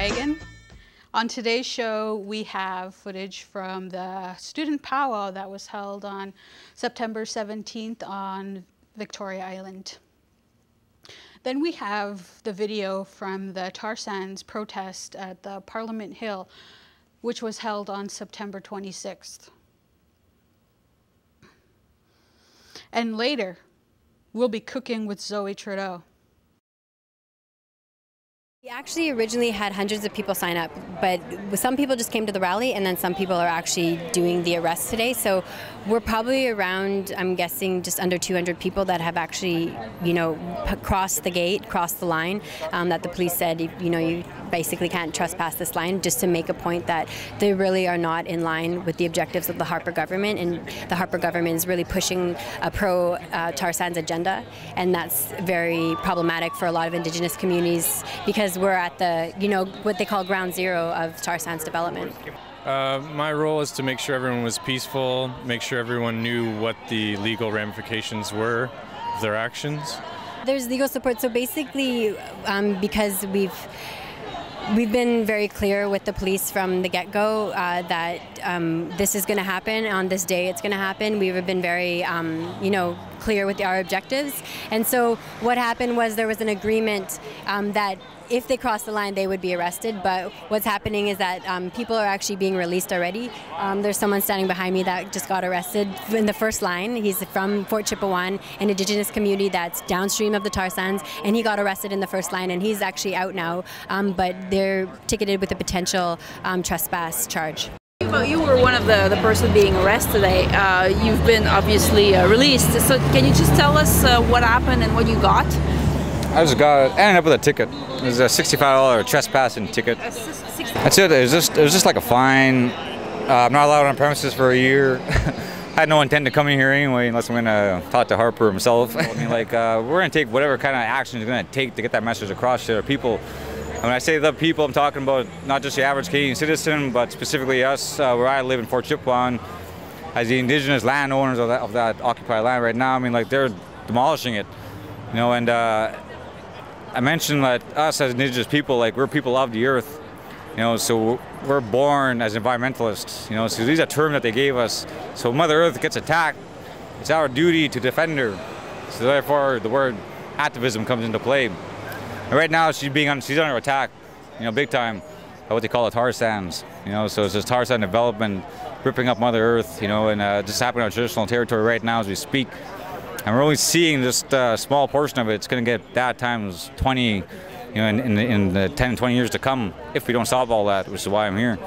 Hagen. On today's show, we have footage from the student powwow that was held on September 17th on Victoria Island. Then we have the video from the tar sands protest at the Parliament Hill, which was held on September 26th. And later, we'll be cooking with Zoe Trudeau. We actually originally had hundreds of people sign up, but some people just came to the rally and then some people are actually doing the arrest today. So we're probably around, I'm guessing, just under 200 people that have actually, crossed the gate, crossed the line, that the police said, you basically can't trespass this line, just to make a point that they really are not in line with the objectives of the Harper government, and the Harper government is really pushing a pro-tar sands agenda, and that's very problematic for a lot of Indigenous communities because we're at the, what they call ground zero of tar sands development. My role is to make sure everyone was peaceful, make sure everyone knew what the legal ramifications were of their actions. There's legal support, so basically because we've been very clear with the police from the get-go that this is going to happen, on this day it's going to happen. We've been very, clear with our objectives. And so what happened was there was an agreement that if they crossed the line, they would be arrested. But what's happening is that people are actually being released already. There's someone standing behind me that just got arrested in the first line. He's from Fort Chipewyan, an Indigenous community that's downstream of the tar sands, and he got arrested in the first line, and he's actually out now, but they're ticketed with a potential trespass charge. Well, you were one of the person being arrested today. You've been obviously released. So can you just tell us what happened and what you got? I ended up with a ticket. It was a $65 trespassing ticket. That's it. It was just like a fine. I'm not allowed on premises for a year. I had no intent to come in here anyway, unless I'm gonna talk to Harper himself. I mean, we're gonna take whatever kind of action it's gonna take to get that message across to our people. And when I say the people, I'm talking about not just the average Canadian citizen, but specifically us, where I live in Fort Chipewyan, as the Indigenous landowners of that occupied land right now. I mean, they're demolishing it, and. I mentioned that us as Indigenous people, we're people of the earth, so we're born as environmentalists, so these are terms that they gave us. So Mother Earth gets attacked, it's our duty to defend her. So therefore the word activism comes into play. And right now she's under attack, big time, by what they call the tar sands, so it's just tar sand development, ripping up Mother Earth, and just happening on our traditional territory right now as we speak. And we're only seeing just a small portion of it. It's going to get that times 20, in the 10, 20 years to come, if we don't solve all that, which is why I'm here.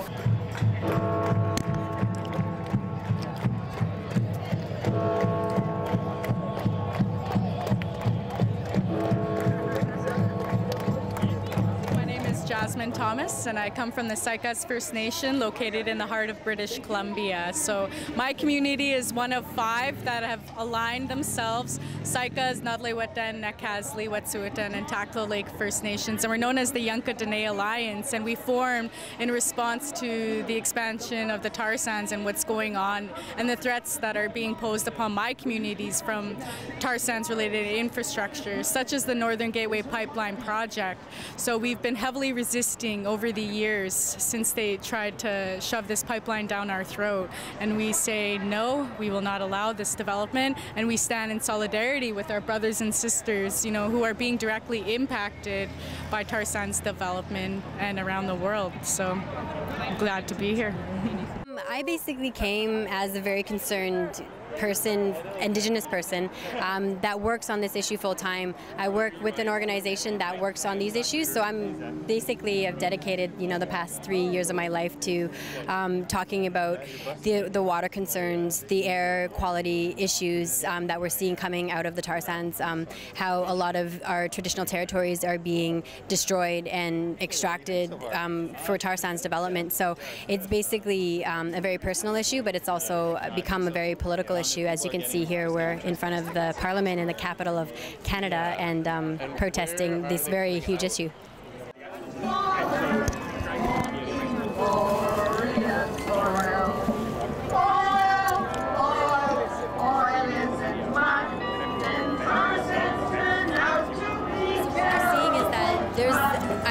Jasmine Thomas, and I come from the Sykas First Nation located in the heart of British Columbia. So my community is one of 5 that have aligned themselves: Sykas, Nodlewet'en, Nekazli, Wet'suwet'en, and Takla Lake First Nations, and we're known as the Yunka Dene Alliance, and we formed in response to the expansion of the tar sands and what's going on and the threats that are being posed upon my communities from tar sands related infrastructure, such as the Northern Gateway Pipeline project. So we've been heavily resisting over the years since they tried to shove this pipeline down our throat, and we say no, we will not allow this development, and we stand in solidarity with our brothers and sisters, who are being directly impacted by tar sands development and around the world. So I'm glad to be here. I basically came as a very concerned person, Indigenous person, that works on this issue full time. I work with an organization that works on these issues, so I'm basically have dedicated, the past 3 years of my life to talking about the water concerns, the air quality issues that we're seeing coming out of the tar sands, how a lot of our traditional territories are being destroyed and extracted for tar sands development. So it's basically a very personal issue, but it's also become a very political issue. As you can see here, we're in front of the Parliament in the capital of Canada and protesting this very huge issue.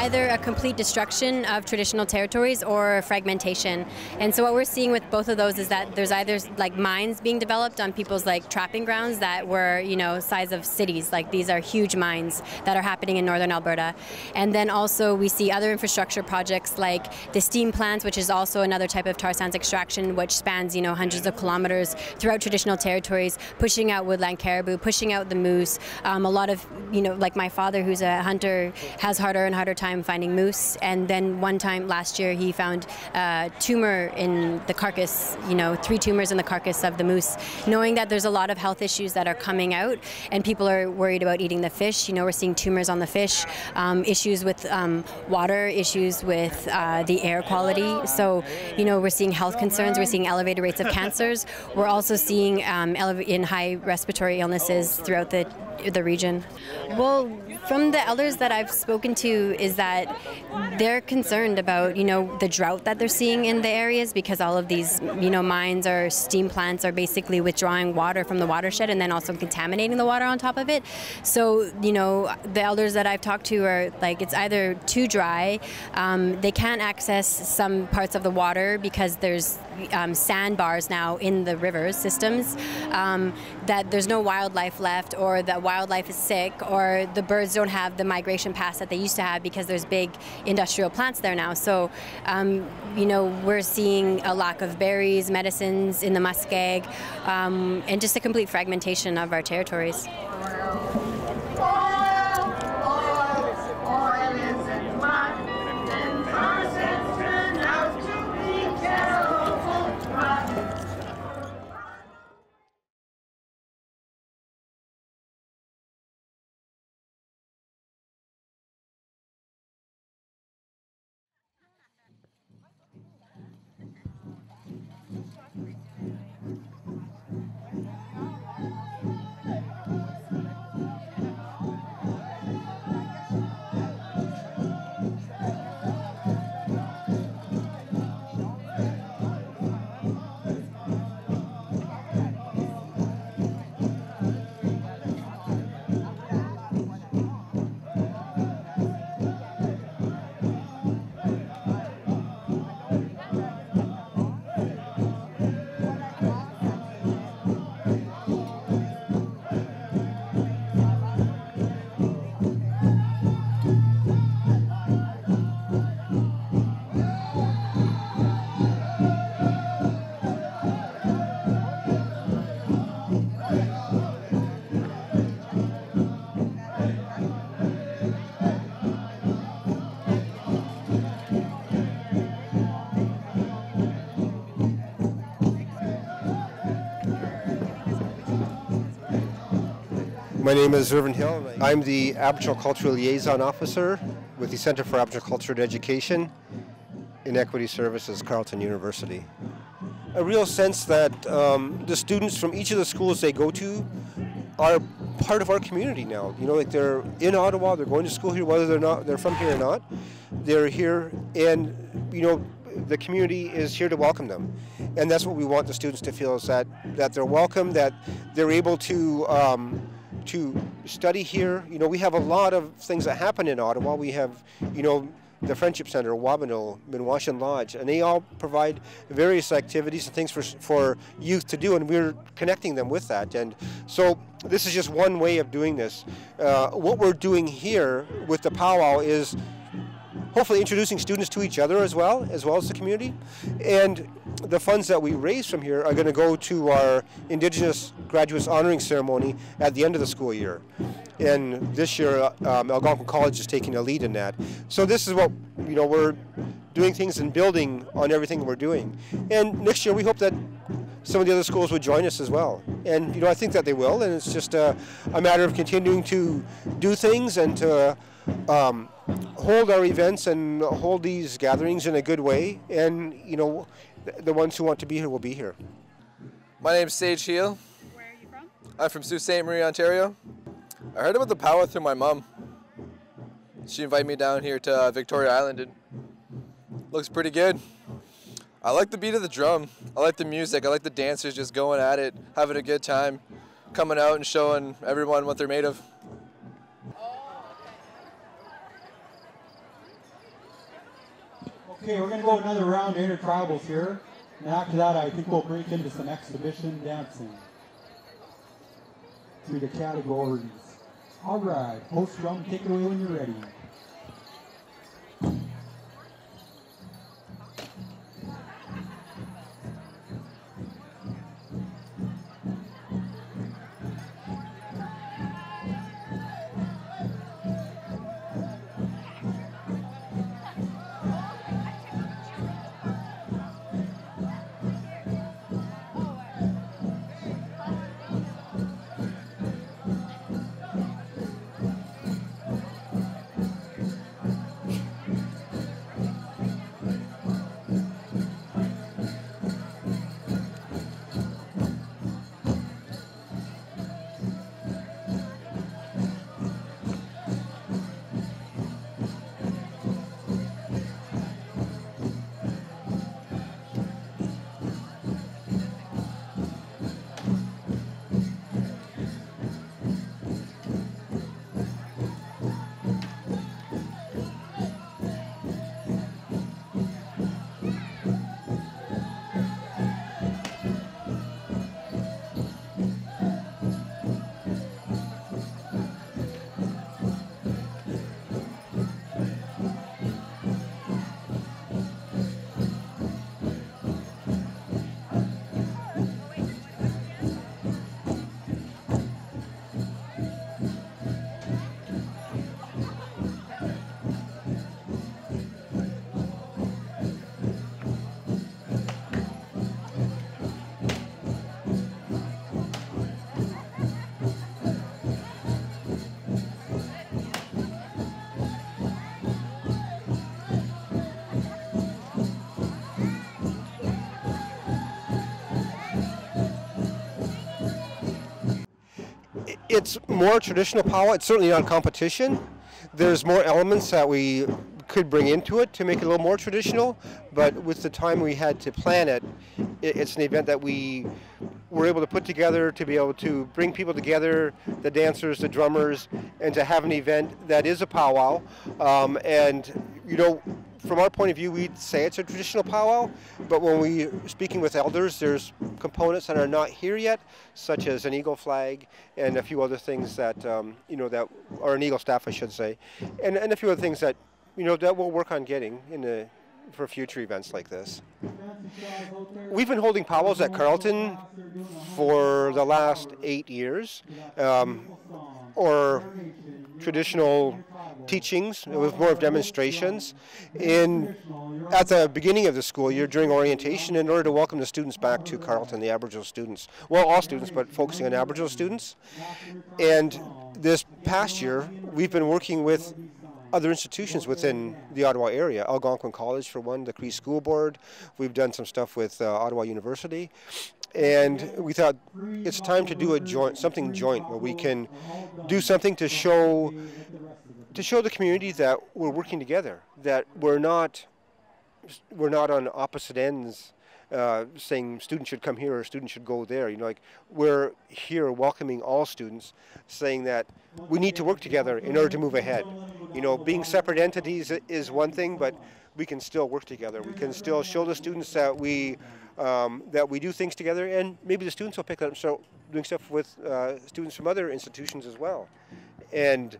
either a complete destruction of traditional territories or fragmentation. And so what we're seeing with both of those is that there's either like mines being developed on people's like trapping grounds that were, you know, size of cities. Like these are huge mines that are happening in northern Alberta. And then also we see other infrastructure projects like the steam plants, which is also another type of tar sands extraction, which spans, you know, hundreds of kilometers throughout traditional territories, pushing out woodland caribou, pushing out the moose. A lot of, you know, like my father, who's a hunter, has harder and harder time finding moose. And then one time last year, he found a tumor in the carcass, you know, 3 tumors in the carcass of the moose, knowing that there's a lot of health issues that are coming out and people are worried about eating the fish. You know, we're seeing tumors on the fish, issues with water, issues with the air quality. So, you know, we're seeing health concerns, we're seeing elevated rates of cancers. We're also seeing in high respiratory illnesses throughout the region. Well, from the elders that I've spoken to is that they're concerned about, you know, the drought that they're seeing in the areas because all of these, you know, mines or steam plants are basically withdrawing water from the watershed and then also contaminating the water on top of it. So, you know, the elders that I've talked to are like, it's either too dry, they can't access some parts of the water because there's sandbars now in the river systems, that there's no wildlife left, or the wildlife is sick, or the birds don't have the migration paths that they used to have because there's big industrial plants there now. So, you know, we're seeing a lack of berries, medicines in the muskeg, and just a complete fragmentation of our territories. My name is Irvin Hill. I'm the Aboriginal Cultural Liaison Officer with the Centre for Aboriginal Culture and Education in Equity Services, Carleton University. A real sense that the students from each of the schools they go to are part of our community now. You know, like they're in Ottawa, they're going to school here, whether they're from here or not. They're here, and you know, the community is here to welcome them. And that's what we want the students to feel, is that they're welcome, that they're able to study here. You know, we have a lot of things that happen in Ottawa. We have, you know, the Friendship Centre, Wabano, Minwashin Lodge, and they all provide various activities and things for youth to do, and we're connecting them with that. And so this is just one way of doing this. What we're doing here with the powwow is hopefully introducing students to each other as well as the community. And the funds that we raise from here are going to go to our Indigenous Graduates Honoring Ceremony at the end of the school year. And this year, Algonquin College is taking a lead in that. So this is what, you know, we're doing things and building on everything we're doing. And next year, we hope that some of the other schools would join us as well. And, you know, I think that they will. And it's just a matter of continuing to do things and to hold our events and hold these gatherings in a good way. And, you know, the ones who want to be here will be here. My name's Sage Heel. Where are you from? I'm from Sault Ste. Marie, Ontario. I heard about the powwow through my mom. She invited me down here to Victoria Island. It looks pretty good. I like the beat of the drum. I like the music. I like the dancers just going at it, having a good time, coming out and showing everyone what they're made of. Okay, we're going to go another round of intertribals here. And after that, I think we'll break into some exhibition dancing through the categories. All right, host drum, take it away when you're ready. It's more traditional powwow. It's certainly not competition. There's more elements that we could bring into it to make it a little more traditional, but with the time we had to plan it, it's an event that we were able to put together to be able to bring people together, the dancers, the drummers, and to have an event that is a powwow. And, you know, from our point of view, we'd say it's a traditional powwow, but when we're speaking with elders, there's components that are not here yet, such as an eagle flag and a few other things that, you know, that are an eagle staff, I should say, and a few other things that, you know, that we'll work on getting for future events like this. We've been holding powwows at Carleton for the last 8 years, or traditional teachings with more of demonstrations at the beginning of the school year during orientation in order to welcome the students back to Carleton, the Aboriginal students. Well, all students, but focusing on Aboriginal students. And this past year, we've been working with other institutions within the Ottawa area, Algonquin College for one, the Cree School Board. We've done some stuff with Ottawa University. And we thought it's time to do something joint where we can do something to show the community that we're working together, that we're not on opposite ends saying students should come here or students should go there. You know, like, we're here welcoming all students, saying that we need to work together in order to move ahead. You know, being separate entities is one thing, but we can still work together. We can still show the students that we do things together, and maybe the students will pick up and start doing stuff with students from other institutions as well. And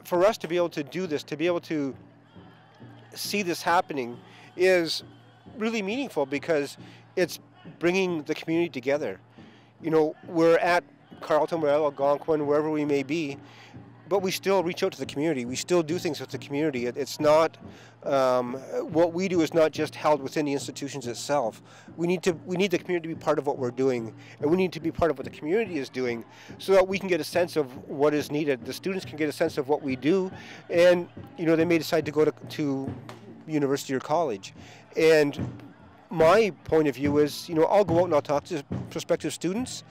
for us to be able to do this, to be able to see this happening, is really meaningful because it's bringing the community together. You know, we're at Carleton, we're at Algonquin, wherever we may be, but we still reach out to the community. We still do things with the community. It's not, what we do is not just held within the institutions itself. We need the community to be part of what we're doing, and we need to be part of what the community is doing so that we can get a sense of what is needed. The students can get a sense of what we do, and, you know, they may decide to go to university or college. And my point of view is, you know, I'll go out and I'll talk to prospective students,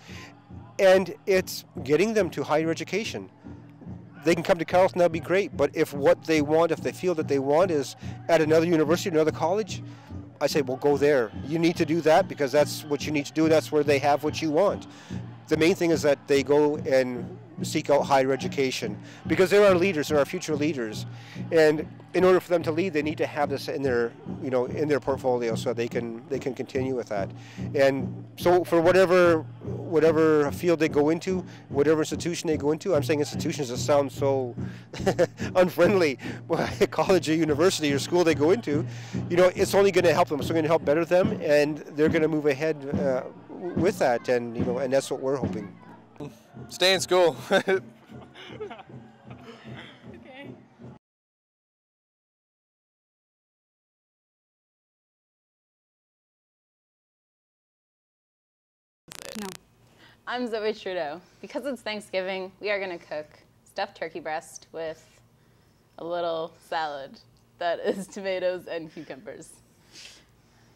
and it's getting them to higher education. They can come to Carleton, that'd be great, but if what they want, if they feel that they want is at another university, another college, I say, well, go there. You need to do that because that's what you need to do, that's where they have what you want. The main thing is that they go and seek out higher education, because they're our leaders, they're our future leaders, and in order for them to lead, they need to have this in their, you know, in their portfolio so they can continue with that. And so for whatever field they go into, whatever institution they go into, I'm saying institutions that sound so unfriendly, college or university or school they go into, you know, it's only going to help them. It's going to help better them, and they're going to move ahead with that, and you know, and that's what we're hoping. Stay in school. No. I'm Zoe Trudeau. Because it's Thanksgiving, we are going to cook stuffed turkey breast with a little salad that is tomatoes and cucumbers.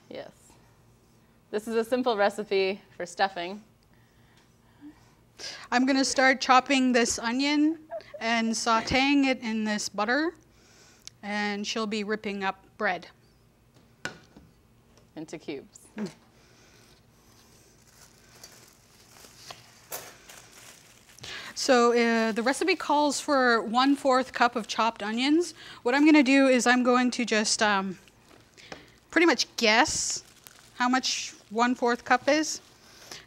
Yes. This is a simple recipe for stuffing. I'm going to start chopping this onion and sautéing it in this butter, and she'll be ripping up bread. Into cubes. So the recipe calls for 1/4 cup of chopped onions. What I'm going to do is I'm going to just pretty much guess how much 1/4 cup is.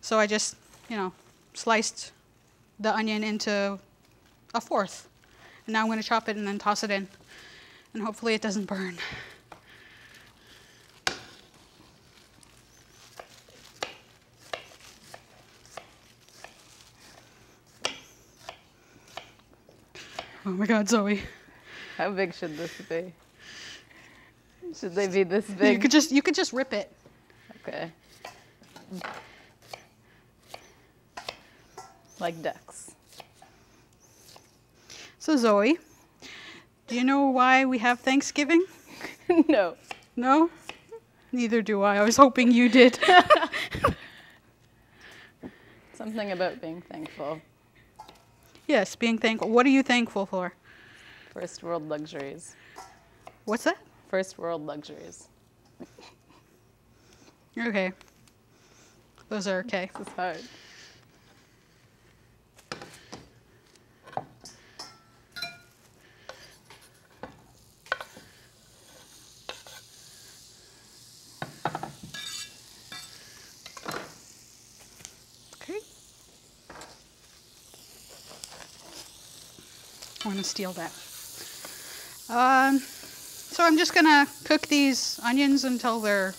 So I just, you know, sliced the onion into 1/4. And now I'm going to chop it and then toss it in. And hopefully it doesn't burn. Oh my God, Zoe. How big should this be? Should they be this big? You could just rip it. Okay. Like ducks. So Zoe, do you know why we have Thanksgiving? No. No? Neither do I. I was hoping you did. Something about being thankful. Yes, being thankful. What are you thankful for? First world luxuries. What's that? First world luxuries. Okay. Those are okay. This is hard. Okay. I'm going to steal that. So I'm just going to cook these onions until they're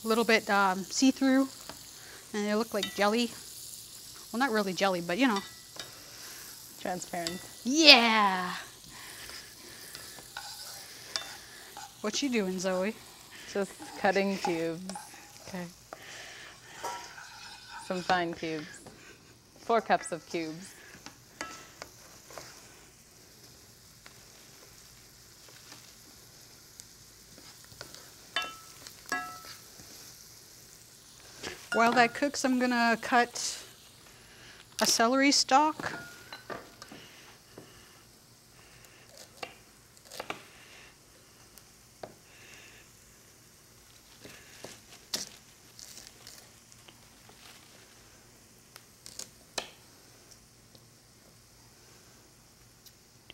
a little bit see-through and they look like jelly. Well, not really jelly, but you know. Transparent. Yeah! What you doing, Zoe? Just cutting cubes. Okay. Some fine cubes. 4 cups of cubes. While that cooks, I'm gonna cut a celery stalk.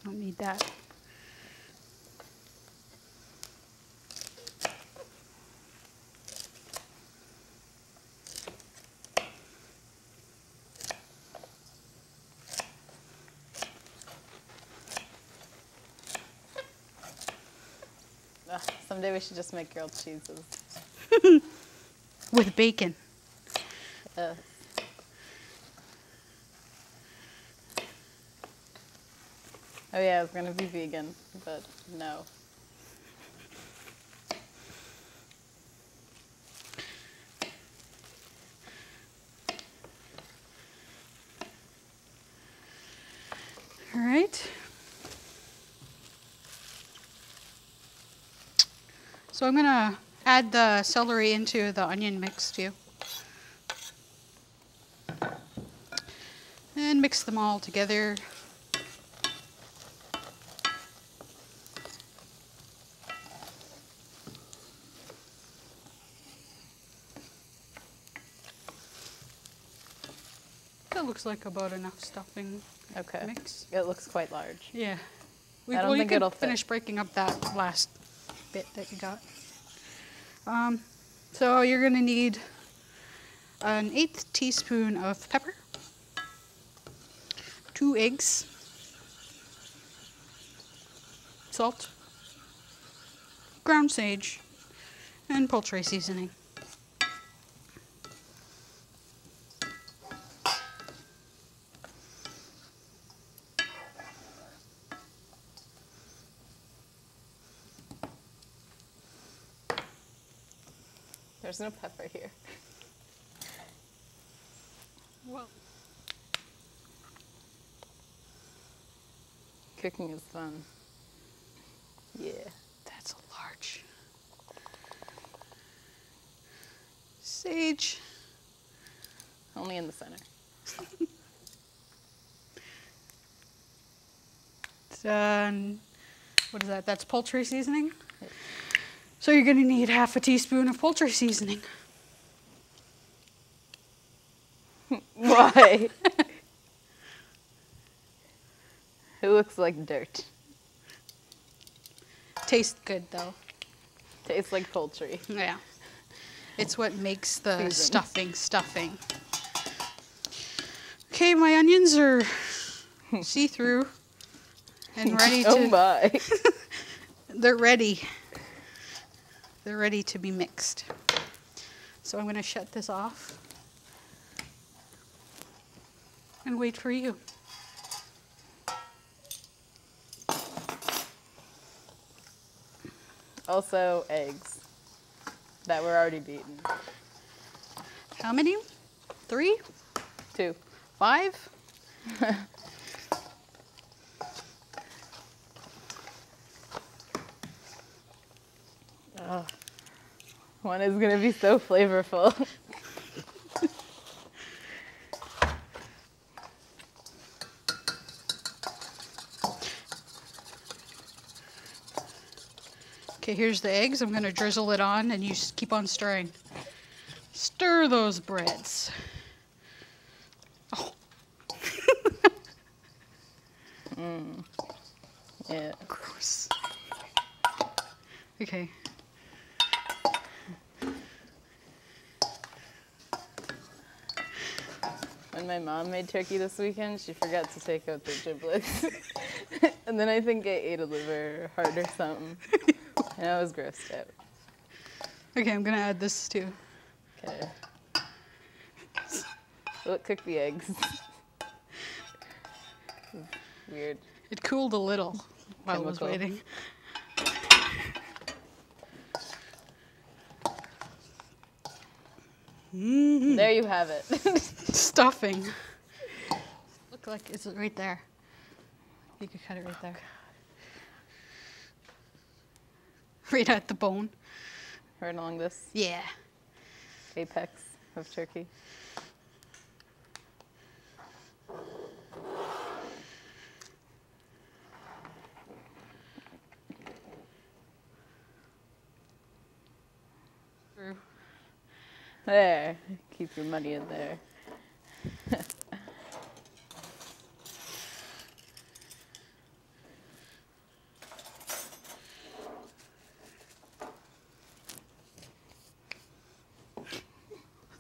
Don't need that. Someday we should just make grilled cheeses. With bacon. Oh yeah, I was gonna be vegan, but no. All right. So I'm gonna add the celery into the onion mix too. And mix them all together. A That looks like about enough stuffing Okay. mix. It looks quite large. Yeah. I don't Well, think you it'll can fit. finish breaking up that last bit that you got. So you're going to need an 1/8 teaspoon of pepper, 2 eggs, salt, ground sage, and poultry seasoning. There's no pepper here. Well, Cooking is fun. Yeah. that's a large sage. Only in the center. Done. What is that? That's poultry seasoning. So you're going to need 1/2 teaspoon of poultry seasoning. Why? It looks like dirt. Tastes good though. Tastes like poultry. Yeah. It's what makes the stuffing. Okay, my onions are see-through and ready to... Oh my. They're ready. They're ready to be mixed. So I'm going to shut this off and wait for you. Also, eggs that were already beaten. How many? 3? 2. 5? Oh. One is gonna be so flavorful. Okay, here's the eggs. I'm going to drizzle it on and you just keep on stirring. Stir those breads. Oh. Yeah. Gross. Okay. When my mom made turkey this weekend, she forgot to take out the giblets. And then I think I ate a liver or heart or something. And I was grossed out. Okay, I'm going to add this too. Okay. Look, cook the eggs. Weird. It cooled a little while I was Chemical. waiting. There you have it. Stuffing. Look like it's right there. You could cut it right there. Right at the bone. Right along this Yeah. apex of turkey. True. There. Keep your money in there.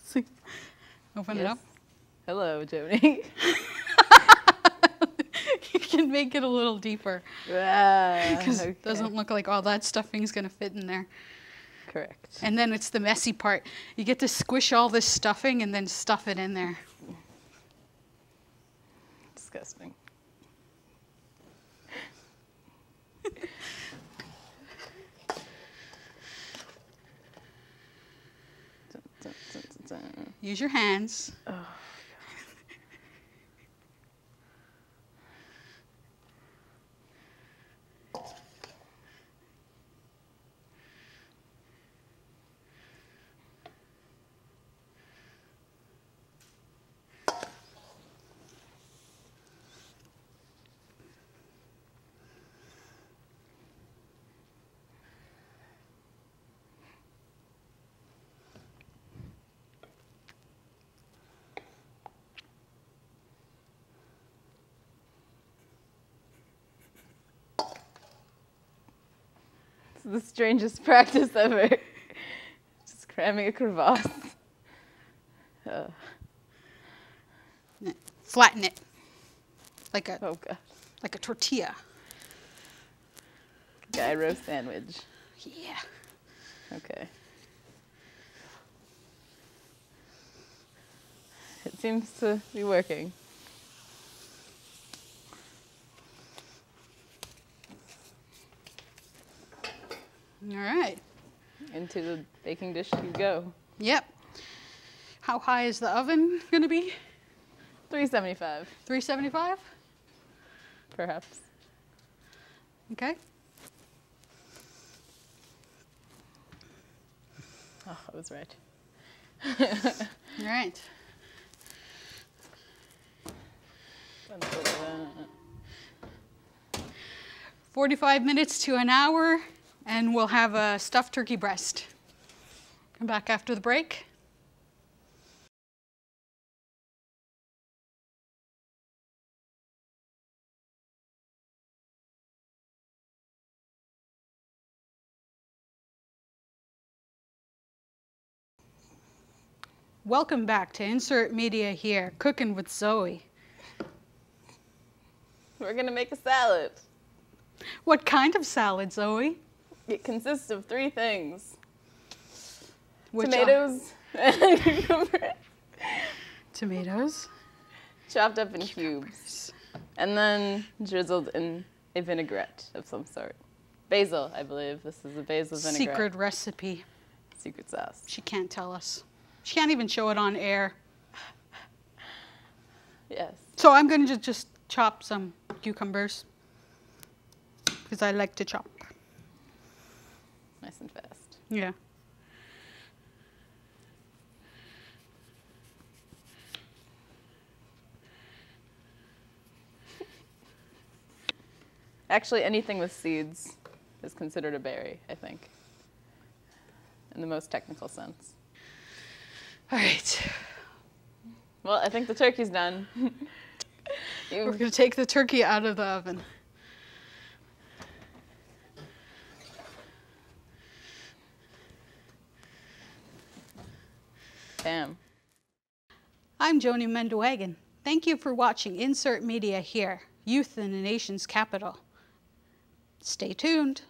See? Open it Yes. up. Hello, Joni. You can make it a little deeper because Okay. it doesn't look like all that stuffing's going to fit in there. Correct. And then it's the messy part. You get to squish all this stuffing and then stuff it in there. Disgusting. Dun, dun, dun, dun, dun. Use your hands. Oh. It's the strangest practice ever. Just cramming a crevasse. Flatten it like a Oh god. like a tortilla. Gyro sandwich. Yeah. Okay. It seems to be working. All right. Into the baking dish you go. Yep. How high is the oven going to be? 375, 375? perhaps. Okay. Oh, I was right. All right. 45 minutes to an hour, and we'll have a stuffed turkey breast. Come back after the break. Welcome back to Insert Media here, Cooking with Zoe. We're gonna make a salad. What kind of salad, Zoe? It consists of 3 things. Which Tomatoes and cucumber. Tomatoes. Chopped up in cubes. And then drizzled in a vinaigrette of some sort. Basil, I believe. This is a basil vinaigrette. Secret recipe. Secret sauce. She can't tell us. She can't even show it on air. Yes. So I'm going to just chop some cucumbers because I like to chop. Nice and fast. Yeah. Actually, anything with seeds is considered a berry, I think, in the most technical sense. All right. Well, I think the turkey's done. We're going to take the turkey out of the oven. Damn. I'm Joni Mendewagen. Thank you for watching Insert Media here, Youth in the Nation's Capital. Stay tuned.